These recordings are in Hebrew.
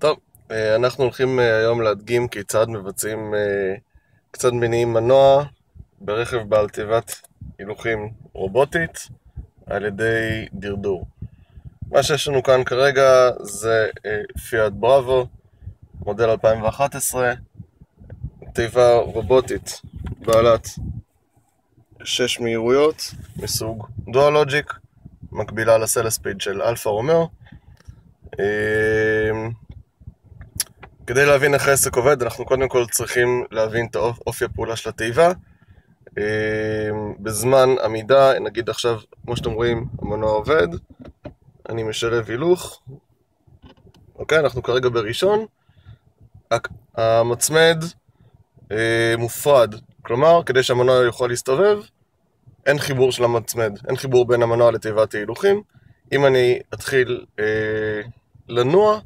טוב, אנחנו הולכים היום להדגים כיצד מבצעים קצת מניעים מנוע ברכב בעל תיבת הילוכים רובוטית על ידי דרדור. מה שיש לנו כאן כרגע זה פיאט בראבו, מודל 2011, תיבה רובוטית בעלת 6 מהירויות מסוג דואל לוג'יק, מקבילה לסלספיד של אלפה רומאו. כדי להבין איך העסק עובד, אנחנו קודם כל צריכים להבין את אופי הפעולה של התיבה. בזמן עמידה, נגיד עכשיו, כמו שאתם רואים, המנוע עובד, אני משלב הילוך. אוקיי, אנחנו כרגע בראשון. המצמד מופרד, כלומר, כדי שהמנוע יוכל להסתובב, אין חיבור של המצמד, אין חיבור בין המנוע לתיבת ההילוכים. אם אני אתחיל לנוע,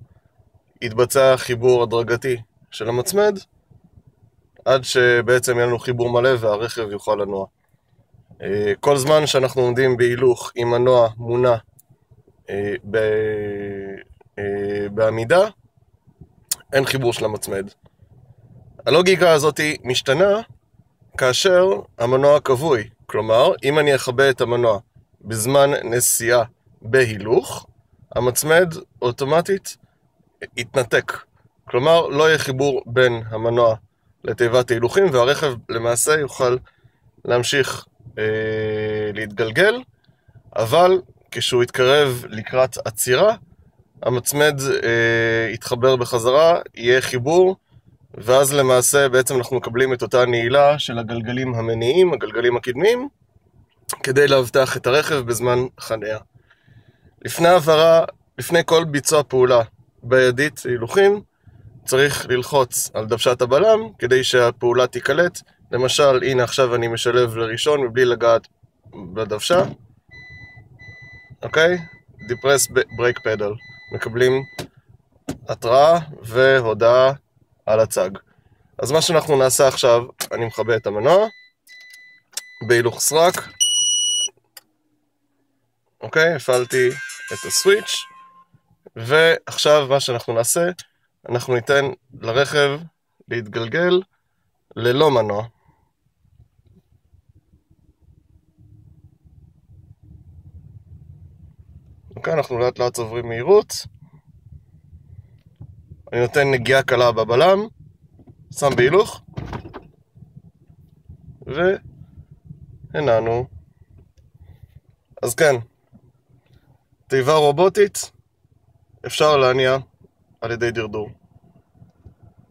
יתבצע חיבור הדרגתי של המצמד, עד שבעצם יהיה לנו חיבור מלא והרכב יוכל לנוע. כל זמן שאנחנו עומדים בהילוך עם מנוע מונע בעמידה, אין חיבור של המצמד. הלוגיקה הזאת משתנה כאשר המנוע כבוי. כלומר, אם אני אכבה את המנוע בזמן נסיעה בהילוך, המצמד אוטומטית יתנתק. כלומר, לא יהיה חיבור בין המנוע לתיבת ההילוכים, והרכב למעשה יוכל להמשיך להתגלגל, אבל כשהוא יתקרב לקראת עצירה, המצמד יתחבר בחזרה, יהיה חיבור, ואז למעשה בעצם אנחנו מקבלים את אותה נעילה של הגלגלים המניעים, הגלגלים הקדמיים, כדי להבטח את הרכב בזמן חניה. לפני כל ביצוע פעולה בידית הילוכים, צריך ללחוץ על דוושת הבלם כדי שהפעולה תיקלט. למשל, הנה עכשיו אני משלב לראשון מבלי לגעת בדוושה. אוקיי? Depress brake pedal. מקבלים התראה והודעה על הצג. אז מה שאנחנו נעשה עכשיו, אני מכבה את המנוע בהילוך סרק. אוקיי? הפעלתי את הסוויץ'. ועכשיו מה שאנחנו נעשה, אנחנו ניתן לרכב להתגלגל ללא מנוע. אוקיי, אנחנו לאט לאט עוברים מהירות. אני נותן נגיעה קלה בבלם, שם בהילוך, והנענו. אז כן, תיבה רובוטית אפשר להניע על ידי דרדור.